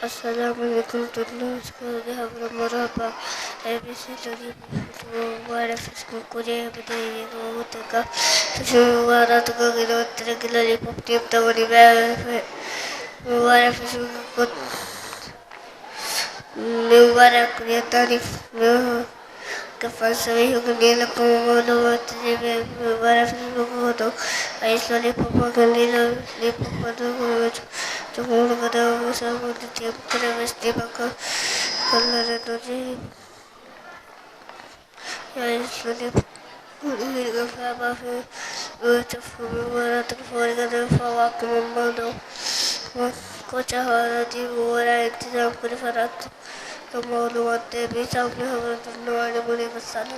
Assalamualaikum warahmatullahi wabarakatuh. Merhaba. ABC dari Mubarak Fiskum Korea Bidaya Mutaka Suara Tuka Gila Tergila Lipop Tiap Tawari Mubarak Fiskum Mubarak Kuya Tarif Kafal Sabi Hukandila Kumodo Tibe Mubarak Fiskum Kodo Aisla Lipop Kandila Lipop Kodo Tumur Kada Musabu Tiap Teremes Tibaka Kalara Doji Aisla Lipop Kocha hara di buora intizam kare farat kamalu atte bi samne hamra tunwani mune basana